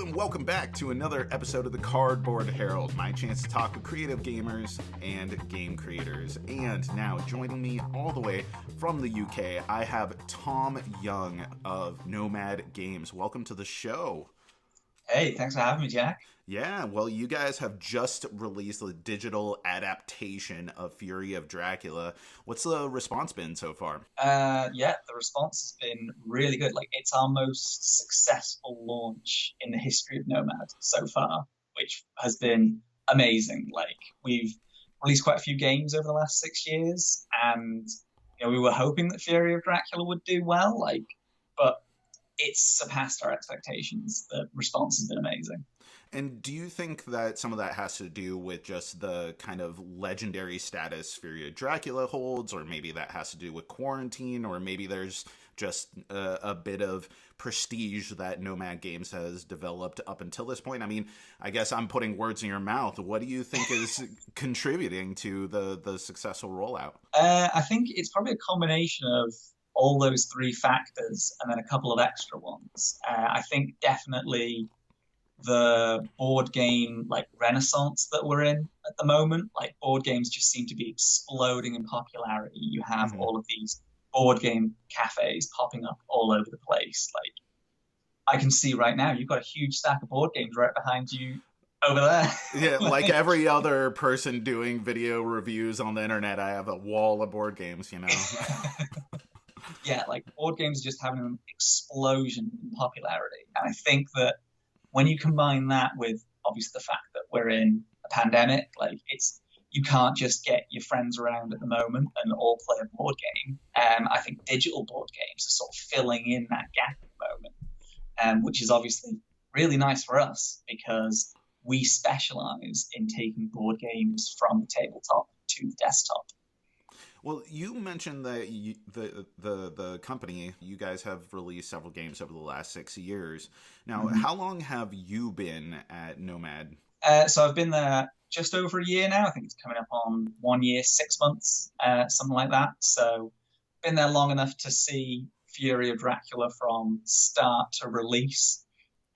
and welcome back to another episode of the Cardboard Herald, my chance to talk with creative gamers and game creators. And now, joining me all the way from the UK, I have Tom Young of Nomad Games. Welcome to the show. Hey, thanks for having me, Jack. Yeah, well, you guys have just released the digital adaptation of Fury of Dracula. What's the response been so far? The response has been really good. Like, it's our most successful launch in the history of Nomad so far, which has been amazing. Like, we've released quite a few games over the last 6 years, and we were hoping that Fury of Dracula would do well, but it's surpassed our expectations. The response has been amazing. And do you think that some of that has to do with just the kind of legendary status Fury of Dracula holds, or maybe that has to do with quarantine, or maybe there's just a bit of prestige that Nomad Games has developed up until this point? I mean, I guess I'm putting words in your mouth. What do you think is contributing to the successful rollout? I think it's probably a combination of all those three factors and then a couple of extra ones. I think definitely the board game renaissance that we're in at the moment. Like, board games just seem to be exploding in popularity. You have all of these board game cafes popping up all over the place. Like, I can see right now you've got a huge stack of board games right behind you over there. Yeah, like every other person doing video reviews on the internet, I have a wall of board games, Yeah, like, board games are just having an explosion in popularity. And I think that when you combine that with obviously the fact that we're in a pandemic, you can't just get your friends around at the moment and all play a board game. I think digital board games are sort of filling in that gap at the moment, which is obviously really nice for us because we specialize in taking board games from the tabletop to the desktop. Well, you mentioned that the company, you guys have released several games over the last 6 years. Now, How long have you been at Nomad? So I've been there just over a year now. I think it's coming up on 1 year, 6 months, something like that. So been there long enough to see Fury of Dracula from start to release.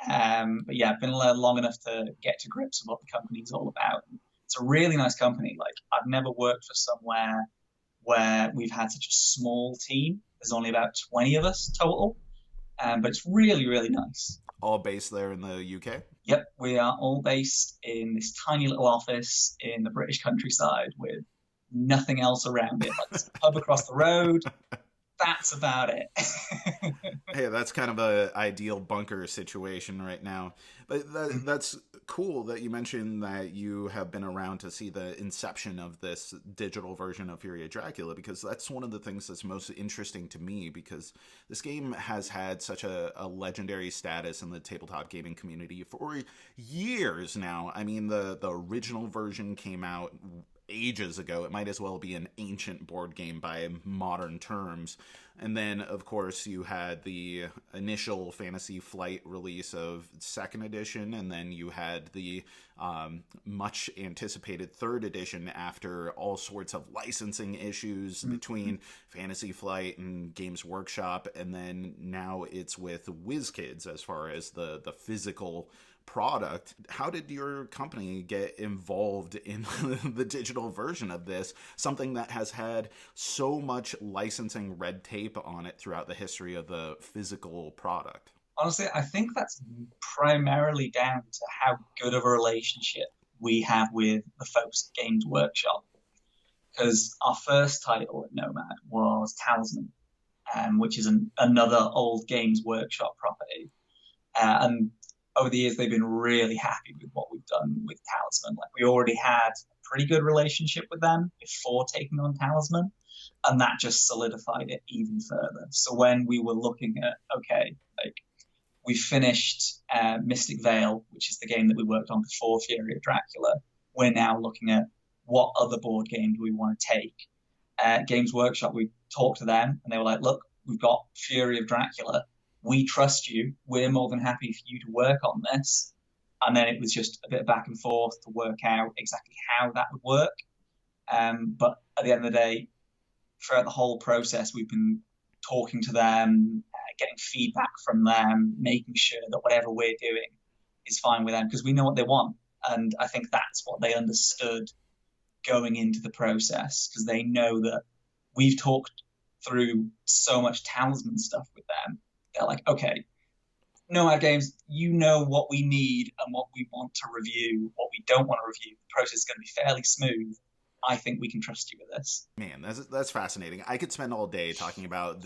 But yeah, I've been there long enough to get to grips with what the company's all about. It's a really nice company. Like, I've never worked for somewhere where we've had such a small team. There's only about 20 of us total, but it's really, really nice. All based there in the UK? Yep, we are all based in this tiny little office in the British countryside with nothing else around it. Like, there's a pub across the road. That's about it. Hey, that's kind of an ideal bunker situation right now. But that's cool that you mentioned that you have been around to see the inception of this digital version of Fury of Dracula, because that's one of the things that's most interesting to me, because this game has had such a legendary status in the tabletop gaming community for years now. I mean, the original version came out ages ago. It might as well be an ancient board game by modern terms. And then, of course, you had the initial Fantasy Flight release of 2nd edition, and then you had the much anticipated 3rd edition after all sorts of licensing issues between Fantasy Flight and Games Workshop, and then now it's with WizKids as far as the physical product. How did your company get involved in the digital version of this, something that has had so much licensing red tape on it throughout the history of the physical product? Honestly, I think that's primarily down to how good of a relationship we have with the folks at Games Workshop. Because our first title at Nomad was Talisman, which is another old Games Workshop property. And over the years, they've been really happy with what we've done with Talisman. Like, we already had a pretty good relationship with them before taking on Talisman, and that just solidified it even further. So when we were looking at, we finished Mystic Vale, which is the game that we worked on before Fury of Dracula, we're now looking at what other board game do we want to take. Games Workshop, we talked to them, and they were like, look, we've got Fury of Dracula. We trust you. We're more than happy for you to work on this. And then it was just a bit of back and forth to work out exactly how that would work. But at the end of the day, throughout the whole process, we've been talking to them, getting feedback from them, making sure that whatever we're doing is fine with them because we know what they want. And I think that's what they understood going into the process, because they know that we've talked through so much talisman stuff with them. They're like, okay, Nomad Games, you know what we need and what we want to review, what we don't want to review. The process is going to be fairly smooth. I think we can trust you with this. Man, that's fascinating. I could spend all day talking about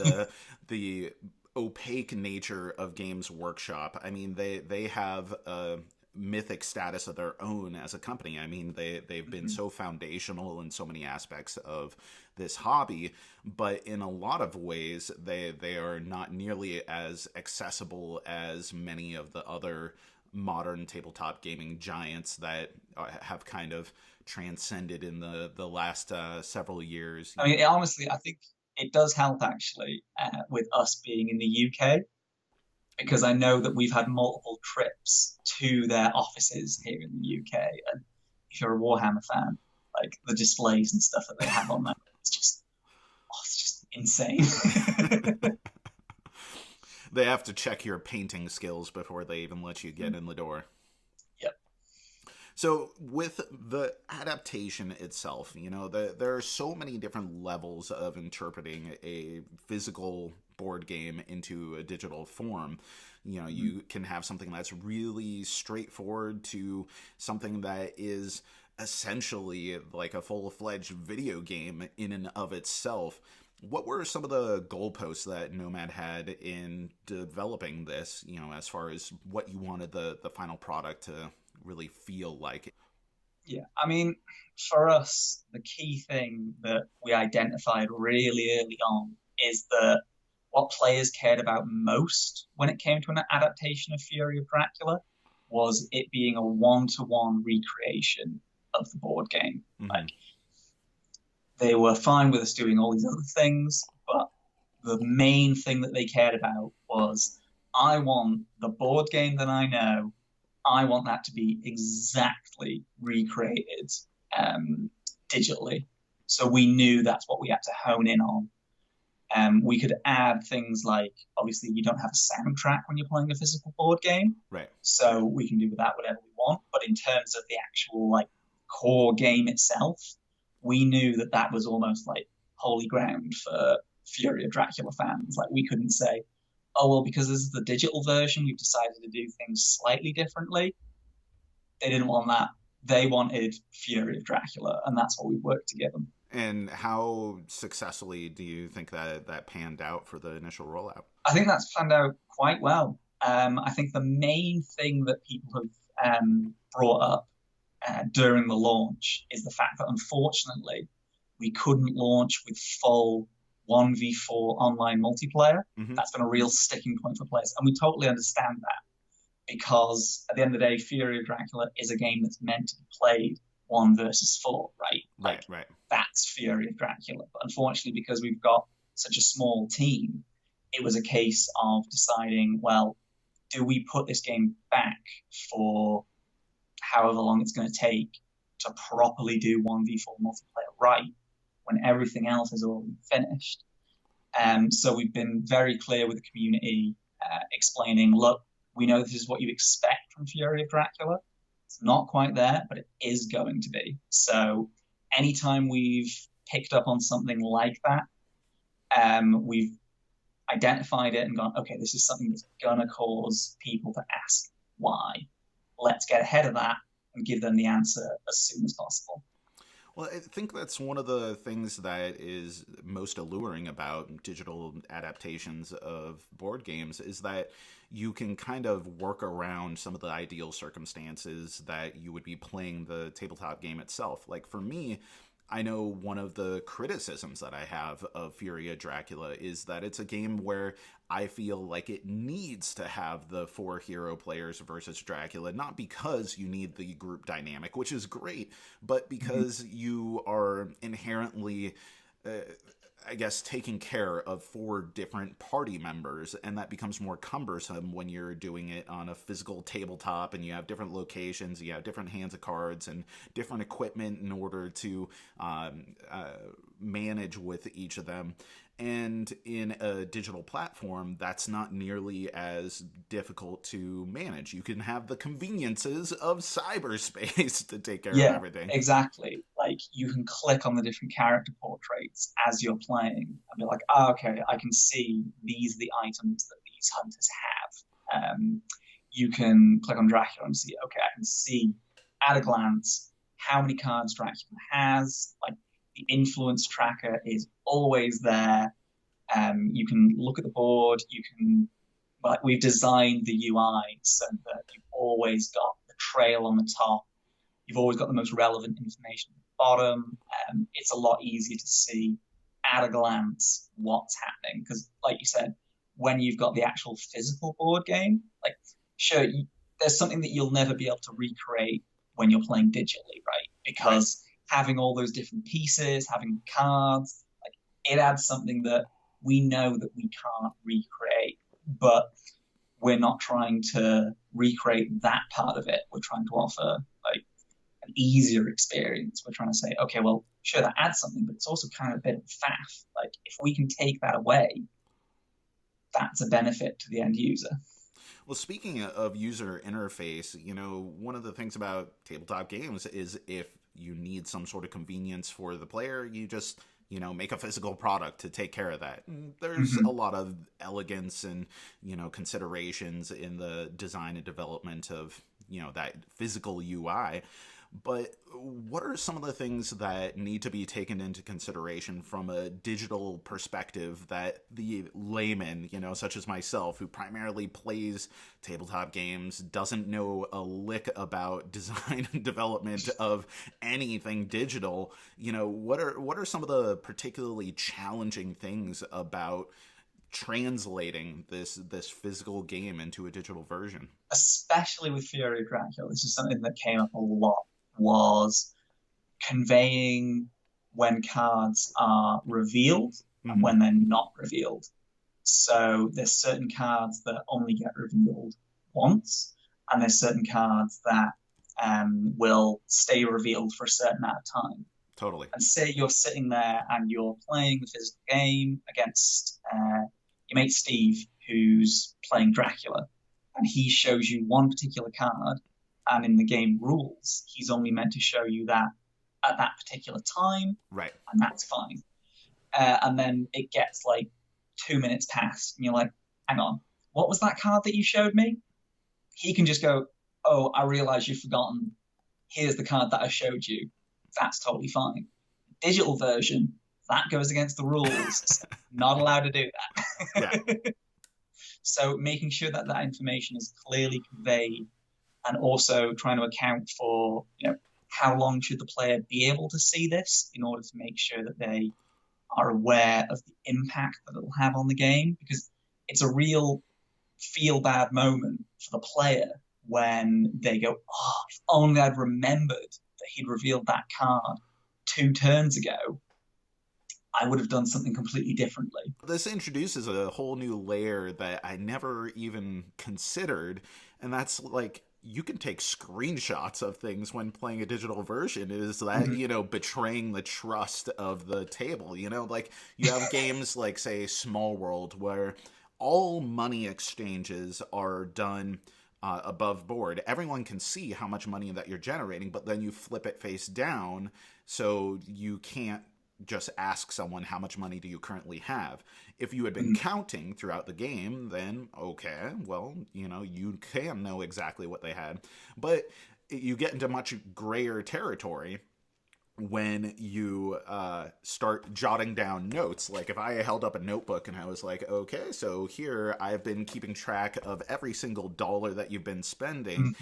the opaque nature of Games Workshop. I mean, they have a mythic status of their own as a company. I mean, they've been so foundational in so many aspects of this hobby, but in a lot of ways they are not nearly as accessible as many of the other modern tabletop gaming giants that have kind of transcended in the last several years. I mean, honestly, I think it does help actually with us being in the UK, because I know that we've had multiple trips to their offices here in the UK. And if you're a Warhammer fan, like the displays and stuff that they have on there, it's just insane. They have to check your painting skills before they even let you get in the door. Yep. So with the adaptation itself, there are so many different levels of interpreting a physical board game into a digital form. You can have something that's really straightforward to something that is essentially like a full-fledged video game in and of itself. What were some of the goalposts that Nomad had in developing this, as far as what you wanted the final product to really feel like? Yeah, I mean, for us, the key thing that we identified really early on is that what players cared about most when it came to an adaptation of Fury of Dracula was it being a one-to-one recreation of the board game. Mm-hmm. Like, they were fine with us doing all these other things, but the main thing that they cared about was, I want the board game that I know, I want that to be exactly recreated digitally. So we knew that's what we had to hone in on. We could add things like, obviously, you don't have a soundtrack when you're playing a physical board game. Right. So we can do with that whatever we want. But in terms of the actual core game itself, we knew that was almost like holy ground for Fury of Dracula fans. Like, we couldn't say, oh, well, because this is the digital version, we've decided to do things slightly differently. They didn't want that. They wanted Fury of Dracula, and that's what we worked to give them. And how successfully do you think that panned out for the initial rollout? I think that's panned out quite well. I think the main thing that people have brought up during the launch is the fact that, unfortunately, we couldn't launch with full 1v4 online multiplayer. Mm-hmm. That's been a real sticking point for players. And we totally understand that, because at the end of the day, Fury of Dracula is a game that's meant to be played 1 versus 4, right? Right. That's Fury of Dracula. But unfortunately, because we've got such a small team, it was a case of deciding, well, do we put this game back for however long it's going to take to properly do 1v4 multiplayer right when everything else is already finished? So we've been very clear with the community, explaining, look, we know this is what you expect from Fury of Dracula. It's not quite there, but it is going to be. So anytime we've picked up on something like that, we've identified it and gone, okay, this is something that's going to cause people to ask why. Let's get ahead of that and give them the answer as soon as possible. Well, I think that's one of the things that is most alluring about digital adaptations of board games, is that you can kind of work around some of the ideal circumstances that you would be playing the tabletop game itself. Like, for me, I know one of the criticisms that I have of Fury of Dracula is that it's a game where I feel like it needs to have the 4 hero players versus Dracula, not because you need the group dynamic, which is great, but because you are inherently, I guess, taking care of 4 different party members, and that becomes more cumbersome when you're doing it on a physical tabletop and you have different locations, you have different hands of cards and different equipment in order to manage with each of them. And in a digital platform, that's not nearly as difficult to manage. You can have the conveniences of cyberspace to take care of Yeah, everything. exactly. Like you can click on the different character portraits as you're playing and be like, oh, okay, I can see these are the items that these hunters have. You can click on Dracula and see, okay, I can see at a glance how many cards Dracula has. Like the influence tracker is always there. You can look at the board. You can, like, we've designed the UI so that you've always got the trail on the top. You've always got the most relevant information at the bottom. It's a lot easier to see at a glance what's happening because, like you said, when you've got the actual physical board game, like, sure, there's something that you'll never be able to recreate when you're playing digitally, right? Because having all those different pieces, having cards, like, it adds something that we know that we can't recreate, but we're not trying to recreate that part of it. We're trying to offer like an easier experience. We're trying to say, okay, well, sure, that adds something, but it's also kind of a bit of faff. Like if we can take that away, that's a benefit to the end user. Well, speaking of user interface, one of the things about tabletop games is if you need some sort of convenience for the player, you just make a physical product to take care of that. And there's a lot of elegance and, considerations in the design and development of, that physical UI. But what are some of the things that need to be taken into consideration from a digital perspective that the layman, such as myself, who primarily plays tabletop games, doesn't know a lick about design and development of anything digital? What are some of the particularly challenging things about translating this physical game into a digital version? Especially with Fury of Dracula, this is something that came up a lot, was conveying when cards are revealed and when they're not revealed. So there's certain cards that only get revealed once, and there's certain cards that will stay revealed for a certain amount of time. Totally. And say you're sitting there and you're playing the physical game against your mate Steve, who's playing Dracula, and he shows you one particular card, and in the game rules, he's only meant to show you that at that particular time, right? And that's fine. And then it gets like 2 minutes past, and you're like, hang on, what was that card that you showed me? He can just go, oh, I realize you've forgotten. Here's the card that I showed you. That's totally fine. Digital version, that goes against the rules. So not allowed to do that. Yeah. So making sure that that information is clearly conveyed, and also trying to account for, how long should the player be able to see this in order to make sure that they are aware of the impact that it'll have on the game, because it's a real feel bad moment for the player when they go, oh, if only I'd remembered that he'd revealed that card 2 turns ago, I would have done something completely differently. This introduces a whole new layer that I never even considered, and that's like, you can take screenshots of things when playing a digital version. Is that, betraying the trust of the table? Like you have games like, say, Small World, where all money exchanges are done above board. Everyone can see how much money that you're generating, but then you flip it face down, so you can't just ask someone, how much money do you currently have? If you had been counting throughout the game, then okay, well, you can know exactly what they had. But you get into much grayer territory when you start jotting down notes. Like if I held up a notebook and I was like, okay, so here I've been keeping track of every single dollar that you've been spending.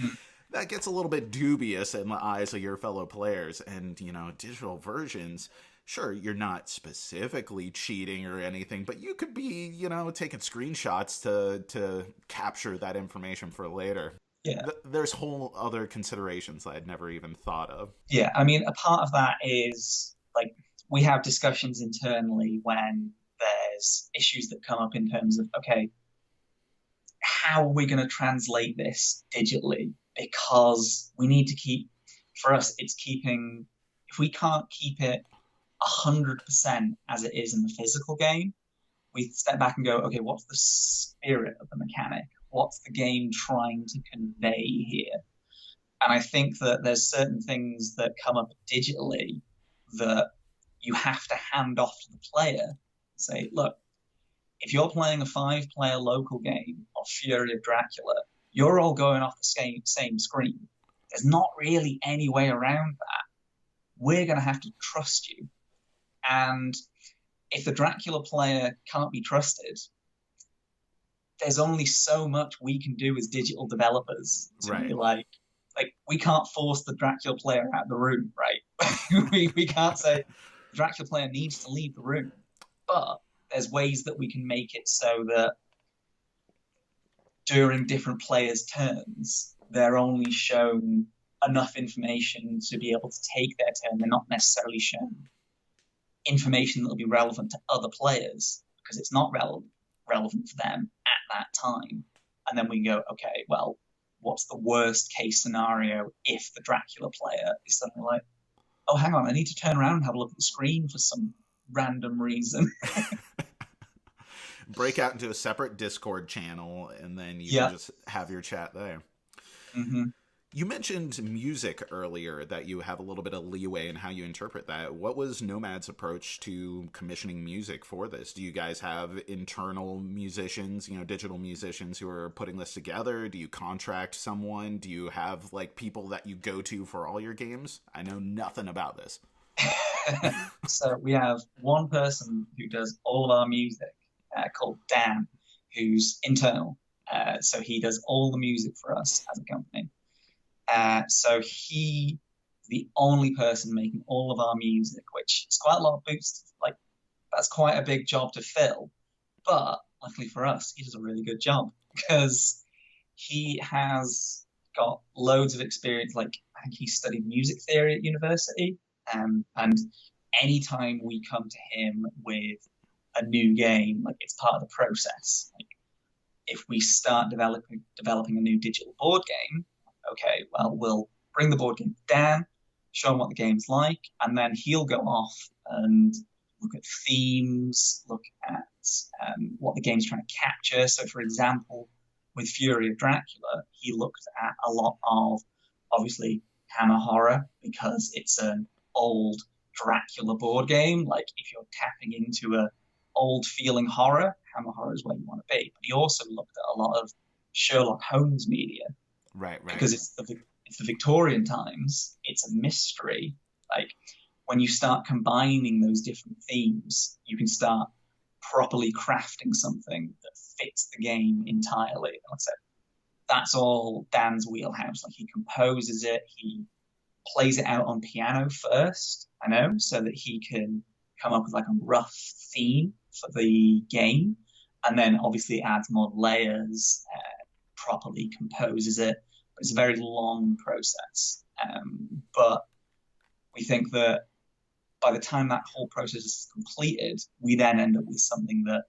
That gets a little bit dubious in the eyes of your fellow players. And, digital versions, sure, you're not specifically cheating or anything, but you could be, taking screenshots to capture that information for later. Yeah. There's whole other considerations I'd never even thought of. Yeah, I mean, a part of that is, like, we have discussions internally when there's issues that come up in terms of, okay, how are we going to translate this digitally? Because we need to keep, for us, it's keeping, if we can't keep it 100% as it is in the physical game, we step back and go, okay, what's the spirit of the mechanic? What's the game trying to convey here? And I think that there's certain things that come up digitally that you have to hand off to the player and say, look, if you're playing a 5-player local game of Fury of Dracula, you're all going off the same screen. There's not really any way around that. We're going to have to trust you. And if the Dracula player can't be trusted, there's only so much we can do as digital developers to be like we can't force the Dracula player out of the room, right? we can't say the Dracula player needs to leave the room, but there's ways that we can make it so that during different players' turns, they're only shown enough information to be able to take their turn. They're not necessarily shown information that will be relevant to other players because it's not relevant for them at that time. And then we go, okay, well, what's the worst case scenario if the Dracula player is suddenly like, oh, hang on, I need to turn around and have a look at the screen for some random reason. Break out into a separate Discord channel, and then you can just have your chat there. Mm-hmm. You mentioned music earlier, that you have a little bit of leeway in how you interpret that. What was Nomad's approach to commissioning music for this? Do you guys have internal musicians, digital musicians who are putting this together? Do you contract someone? Do you have people that you go to for all your games? I know nothing about this. So we have one person who does all of our music called Dan, who's internal. So he does all the music for us as a company. So he's the only person making all of our music, which is quite a lot of boosts. That's quite a big job to fill. But luckily for us, he does a really good job because he has got loads of experience. I think he studied music theory at university. And anytime we come to him with a new game, it's part of the process. If we start developing a new digital board game, okay, well, we'll bring the board game down, show him what the game's like, and then he'll go off and look at themes, look at what the game's trying to capture. So, for example, with Fury of Dracula, he looked at a lot of, obviously, Hammer horror, because it's an old Dracula board game. If you're tapping into a old feeling horror, Hammer horror is where you want to be. But he also looked at a lot of Sherlock Holmes media. Right. Because it's the Victorian times, it's a mystery. When you start combining those different themes, you can start properly crafting something that fits the game entirely. And like I said, that's all Dan's wheelhouse. He composes it, he plays it out on piano first, so that he can come up with a rough theme for the game, and then obviously adds more layers, properly composes it. It's a very long process, but we think that by the time that whole process is completed, we then end up with something that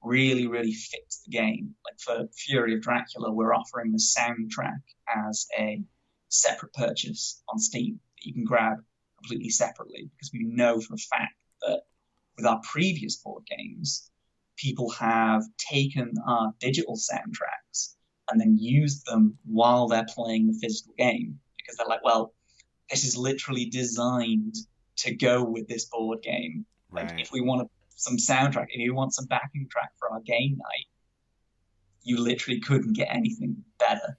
really, really fits the game. For Fury of Dracula, we're offering the soundtrack as a separate purchase on Steam that you can grab completely separately, because we know for a fact that with our previous board games, people have taken our digital soundtracks and then used them while they're playing the physical game, because they're like, well, this is literally designed to go with this board game. Right. If we want some soundtrack, if you want some backing track for our game night, you literally couldn't get anything better.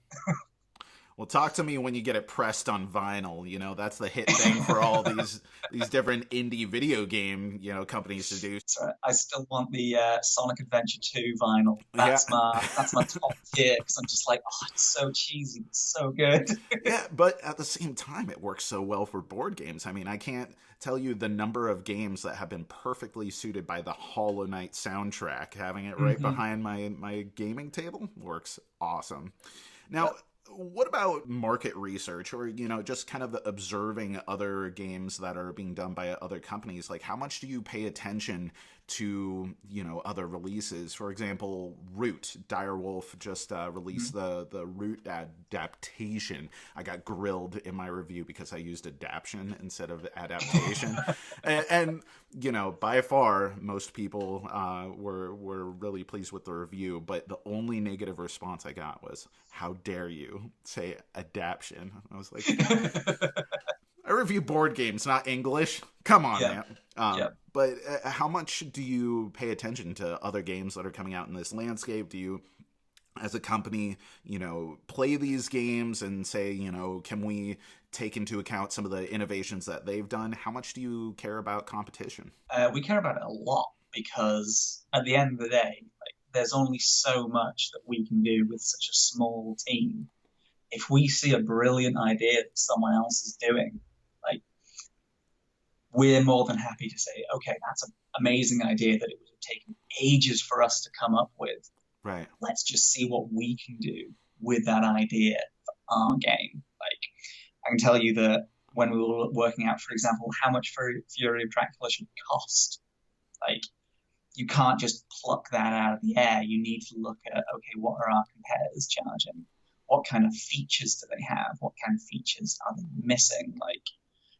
Well, talk to me when you get it pressed on vinyl. That's the hit thing for all these different indie video game, companies to do. So I still want the Sonic Adventure 2 vinyl. That's my top tier, because I'm just it's so cheesy, it's so good. Yeah, but at the same time, it works so well for board games. I can't tell you the number of games that have been perfectly suited by the Hollow Knight soundtrack. Having it right behind my gaming table works awesome. Now, what about market research, or just kind of observing other games that are being done by other companies? How much do you pay attention to, other releases. For example, Root. Direwolf just released the Root adaptation. I got grilled in my review because I used adaptation instead of adaptation. and by far, most people were really pleased with the review, but the only negative response I got was, "How dare you say adaptation?" I was like, I review board games, not English. Come on, Yeah. man. But how much do you pay attention to other games that are coming out in this landscape? Do you, as a company, play these games and say, can we take into account some of the innovations that they've done? How much do you care about competition? We care about it a lot because at the end of the day, like, there's only so much that we can do with such a small team. If we see a brilliant idea that someone else is doing, like, we're more than happy to say, okay, that's an amazing idea that it would have taken ages for us to come up with. Right. Let's just see what we can do with that idea for our game. Like, I can tell you that when we were working out, for example, how much Fury of Dracula should cost, like, you can't just pluck that out of the air. You need to look at, okay, what are our competitors charging? What kind of features do they have? What kind of features are they missing? Like,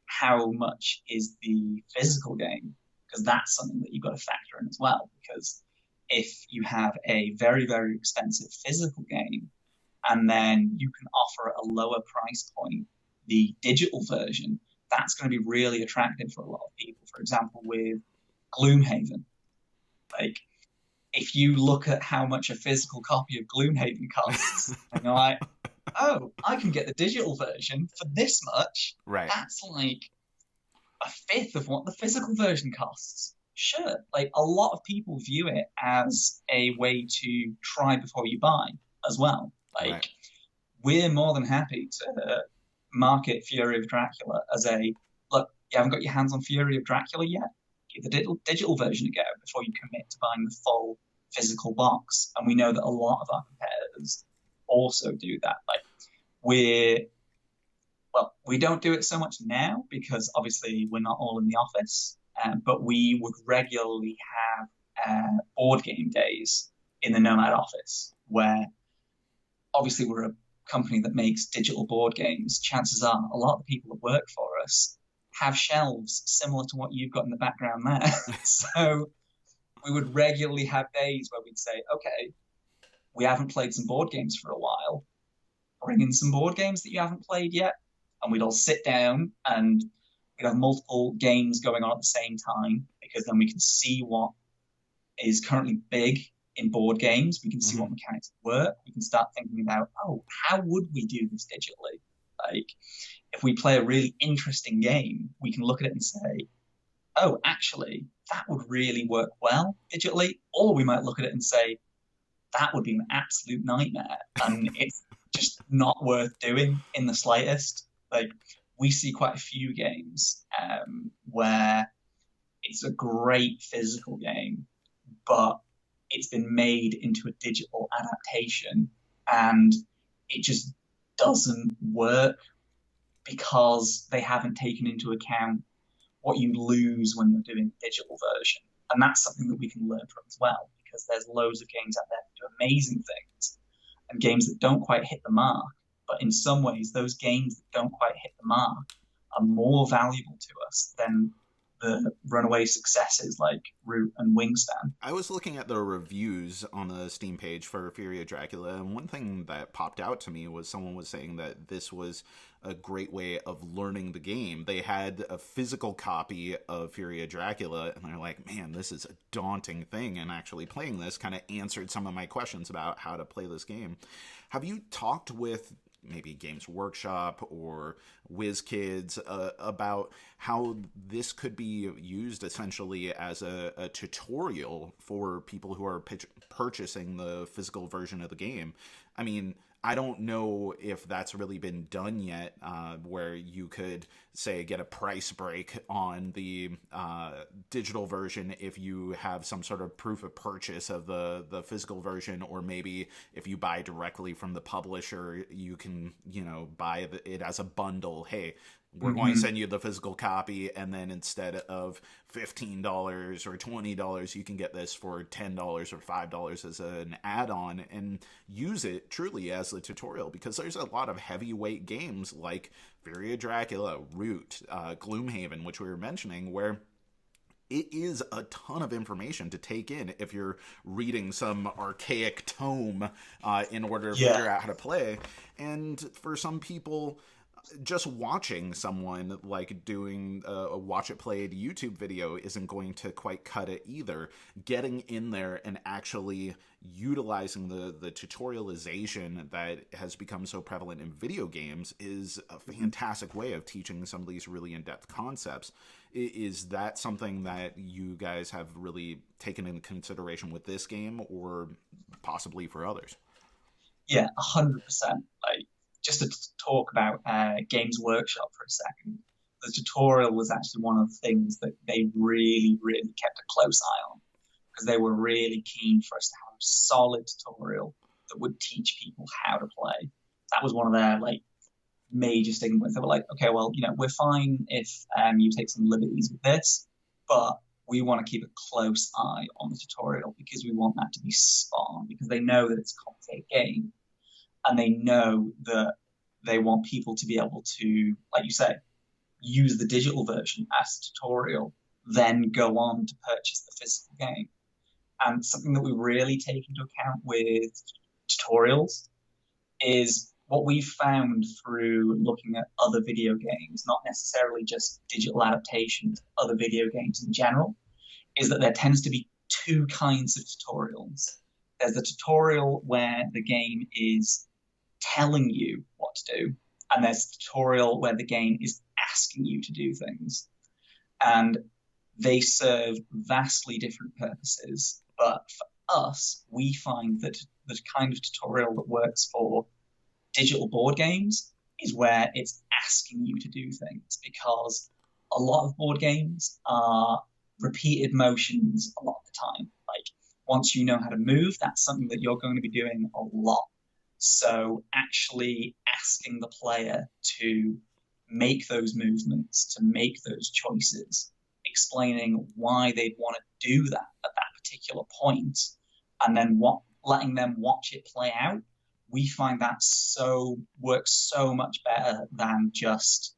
how much is the physical game? Because that's something that you've got to factor in as well. Because if you have a very, very expensive physical game, and then you can offer at a lower price point the digital version, that's going to be really attractive for a lot of people. For example, with Gloomhaven, like, if you look at how much a physical copy of Gloomhaven costs, and you're like, oh, I can get the digital version for this much. Right. That's like a fifth of what the physical version costs. Sure, like, a lot of people view it as a way to try before you buy as well. Like, Right. We're more than happy to market Fury of Dracula as a, look, you haven't got your hands on Fury of Dracula yet? Give the digital version a go before you commit to buying the full physical box. And we know that a lot of our competitors also do that. Like, we don't do it so much now because obviously we're not all in the office, but we would regularly have board game days in the Nomad office where obviously we're a company that makes digital board games. Chances are a lot of the people that work for us have shelves similar to what you've got in the background there. So we would regularly have days where we'd say, okay, we haven't played some board games for a while. Bring in some board games that you haven't played yet. And we'd all sit down and we'd have multiple games going on at the same time, because then we can see what is currently big in board games. We can see what mechanics work. We can start thinking about, oh, how would we do this digitally? Like, if we play a really interesting game, we can look at it and say, oh, actually, that would really work well digitally. Or we might look at it and say, that would be an absolute nightmare. And it's just not worth doing in the slightest. Like, we see quite a few games where it's a great physical game, but it's been made into a digital adaptation and it just doesn't work because they haven't taken into account what you lose when you're doing the digital version. And that's something that we can learn from as well, because there's loads of games out there that do amazing things and games that don't quite hit the mark. But in some ways, those games that don't quite hit the mark are more valuable to us than the runaway successes like Root and Wingspan. I was looking at the reviews on the Steam page for Fury of Dracula, and one thing that popped out to me was someone was saying that this was a great way of learning the game. They had a physical copy of Fury of Dracula, and they're like, man, this is a daunting thing, and actually playing this kind of answered some of my questions about how to play this game. Have you talked with maybe Games Workshop or WizKids about how this could be used essentially as a tutorial for people who are purchasing the physical version of the game? I mean, I don't know if that's really been done yet, where you could, say, get a price break on the digital version if you have some sort of proof of purchase of the physical version, or maybe if you buy directly from the publisher, you can, buy it as a bundle. Hey, We're going to Hmm. send you the physical copy, and then instead of $15 or $20, you can get this for $10 or $5 as an add-on and use it truly as a tutorial, because there's a lot of heavyweight games like Fury of Dracula, Root, Gloomhaven, which we were mentioning, where it is a ton of information to take in if you're reading some archaic tome in order to Yeah. figure out how to play. And for some people, just watching someone like doing a watch it played YouTube video isn't going to quite cut it either. Getting in there and actually utilizing the tutorialization that has become so prevalent in video games is a fantastic way of teaching some of these really in-depth concepts. Is that something that you guys have really taken into consideration with this game, or possibly for others? Yeah, 100%. Like, just to talk about Games Workshop for a second, the tutorial was actually one of the things that they really, really kept a close eye on, because they were really keen for us to have a solid tutorial that would teach people how to play. That was one of their like major stigmas. They were like, okay, well, we're fine if you take some liberties with this, but we want to keep a close eye on the tutorial because we want that to be spot on, because they know that it's a complicated game, and they know that they want people to be able to, like you say, use the digital version as a tutorial, then go on to purchase the physical game. And something that we really take into account with tutorials is what we've found through looking at other video games, not necessarily just digital adaptations, other video games in general, is that there tends to be two kinds of tutorials. There's the tutorial where the game is telling you what to do, and there's a tutorial where the game is asking you to do things. And they serve vastly different purposes. But for us, we find that the kind of tutorial that works for digital board games is where it's asking you to do things, because a lot of board games are repeated motions a lot of the time. Like, once you know how to move, that's something that you're going to be doing a lot. So actually asking the player to make those movements, to make those choices, explaining why they'd want to do that at that particular point, and then letting them watch it play out, we find that so works so much better than just,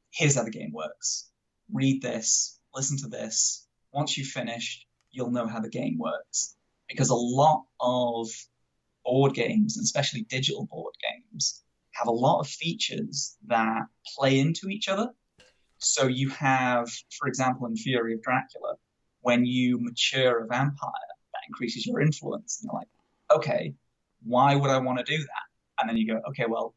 here's how the game works. Read this, listen to this. Once you've finished, you'll know how the game works. Because a lot of board games, and especially digital board games, have a lot of features that play into each other. So you have, for example, in Fury of Dracula, when you mature a vampire, that increases your influence. And you're like, okay, why would I want to do that? And then you go, okay, well,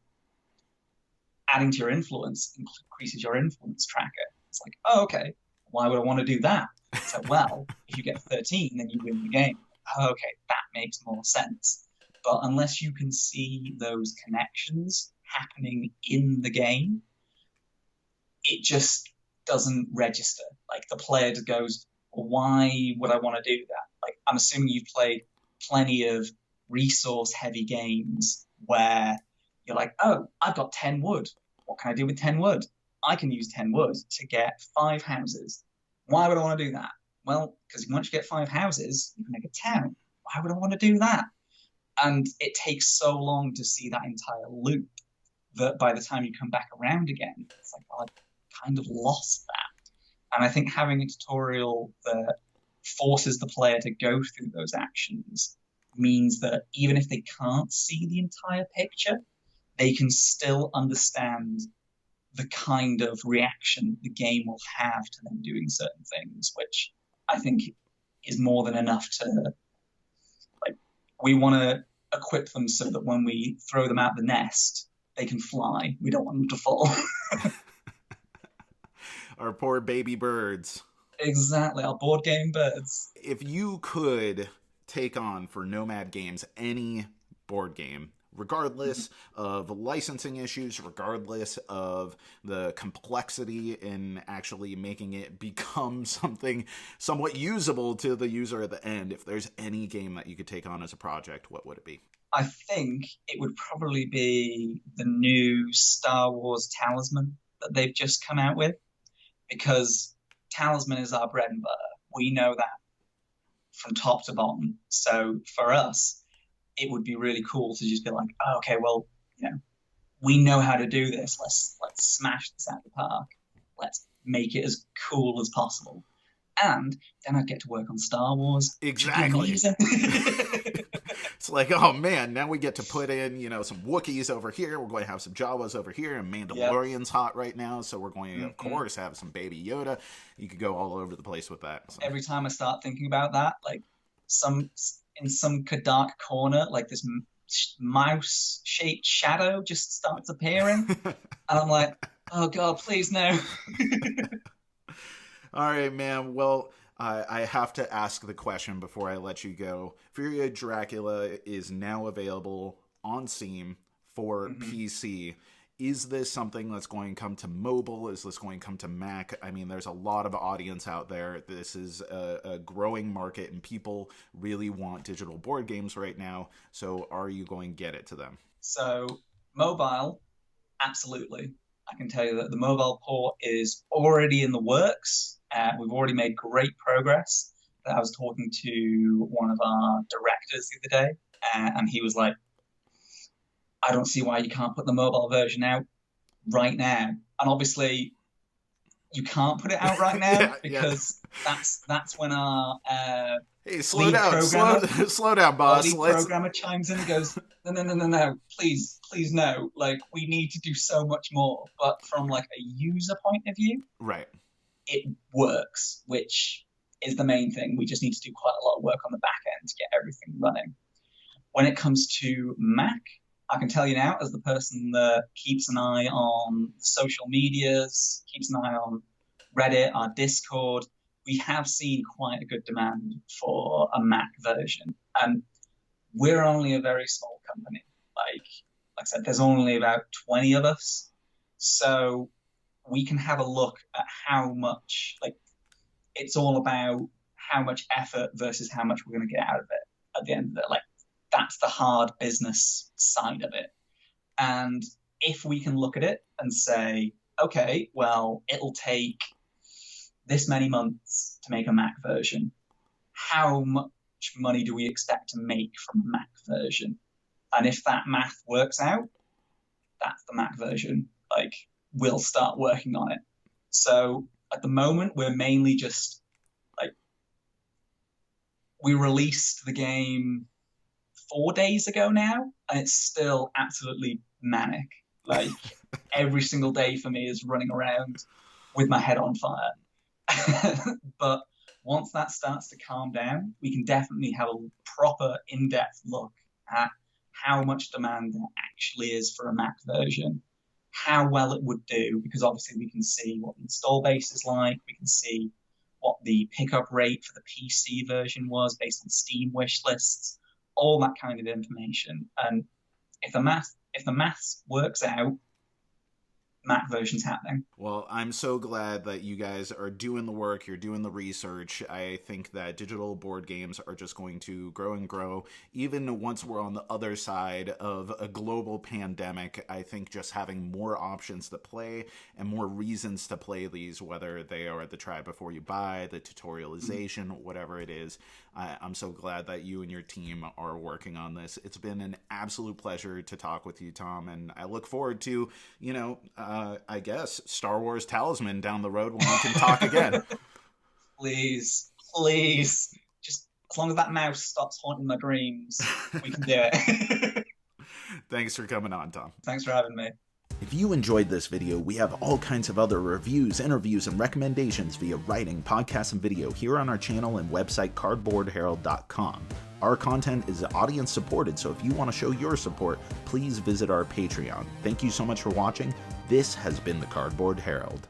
adding to your influence increases your influence tracker. It's like, oh, okay, why would I want to do that? So, well, if you get 13, then you win the game. Oh, okay, that makes more sense. But unless you can see those connections happening in the game, it just doesn't register. Like, the player goes, well, why would I want to do that? Like, I'm assuming you've played plenty of resource heavy games where you're like, oh, I've got 10 wood. What can I do with 10 wood? I can use 10 wood to get 5 houses. Why would I want to do that? Well, because once you get 5 houses, you can make a town. Why would I want to do that? And it takes so long to see that entire loop that by the time you come back around again, it's like, well, I kind of lost that. And I think having a tutorial that forces the player to go through those actions means that even if they can't see the entire picture, they can still understand the kind of reaction the game will have to them doing certain things, which I think is more than enough to, like, we want to equip them so that when we throw them out the nest, they can fly. We don't want them to fall. Our poor baby birds. Exactly, our board game birds. If you could take on for Nomad Games any board game, regardless of licensing issues, regardless of the complexity in actually making it become something somewhat usable to the user at the end, if there's any game that you could take on as a project, what would it be? I think it would probably be the new Star Wars Talisman. that they've just come out with, because Talisman is our bread and butter. We know that from top to bottom. So for us, it would be really cool to just be like, oh, okay, well, we know how to do this. Let's smash this out of the park. Let's make it as cool as possible. And then I'd get to work on Star Wars. Exactly. It's like, oh man, now we get to put in, some Wookiees over here. We're going to have some Jawas over here, and Mandalorian's hot right now, so we're going to, of course, have some Baby Yoda. You could go all over the place with that. So. Every time I start thinking about that, like in some dark corner, like this mouse-shaped shadow just starts appearing, and I'm like, oh god, please no. All right, man. Well, I have to ask the question before I let you go. Fury of Dracula is now available on Steam for PC. Is this something that's going to come to mobile? Is this going to come to Mac? I mean, there's a lot of audience out there. This is a growing market, and people really want digital board games right now. So are you going to get it to them? So mobile, absolutely. I can tell you that the mobile port is already in the works. We've already made great progress. I was talking to one of our directors the other day, and he was like, I don't see why you can't put the mobile version out right now. And obviously, you can't put it out right now because that's when our hey, slow down, boss. Programmer chimes in and goes, no, please no. Like, we need to do so much more. But from like a user point of view, right, it works, which is the main thing. We just need to do quite a lot of work on the back end to get everything running. When it comes to Mac, I can tell you now, as the person that keeps an eye on social medias, keeps an eye on Reddit, our Discord, we have seen quite a good demand for a Mac version. And we're only a very small company. Like I said, there's only about 20 of us. So we can have a look at how much, like, it's all about how much effort versus how much we're going to get out of it at the end of it. Like, that's the hard business side of it. And if we can look at it and say, okay, well, it'll take this many months to make a Mac version, how much money do we expect to make from a Mac version? And if that math works out, that's the Mac version. Like, we'll start working on it. So at the moment, we're mainly just like, we released the game 4 days ago now, and it's still absolutely manic. Like, every single day for me is running around with my head on fire. But once that starts to calm down, we can definitely have a proper in-depth look at how much demand there actually is for a Mac version, how well it would do, because obviously we can see what the install base is like, we can see what the pickup rate for the PC version was based on Steam wish lists, all that kind of information. And if the maths works out, Mac version's happening. Well, I'm so glad that you guys are doing the work, you're doing the research. I think that digital board games are just going to grow and grow. Even once we're on the other side of a global pandemic, I think just having more options to play and more reasons to play these, whether they are the try before you buy, the tutorialization, whatever it is, I'm so glad that you and your team are working on this. It's been an absolute pleasure to talk with you, Tom, and I look forward to, I guess, Star Wars Talisman down the road when we can talk again. Please. Just as long as that mouse stops haunting my dreams, we can do it. Thanks for coming on, Tom. Thanks for having me. If you enjoyed this video, we have all kinds of other reviews, interviews, and recommendations via writing, podcast, and video here on our channel and website, cardboardherald.com. Our content is audience supported, so if you want to show your support, please visit our Patreon. Thank you so much for watching. This has been the Cardboard Herald.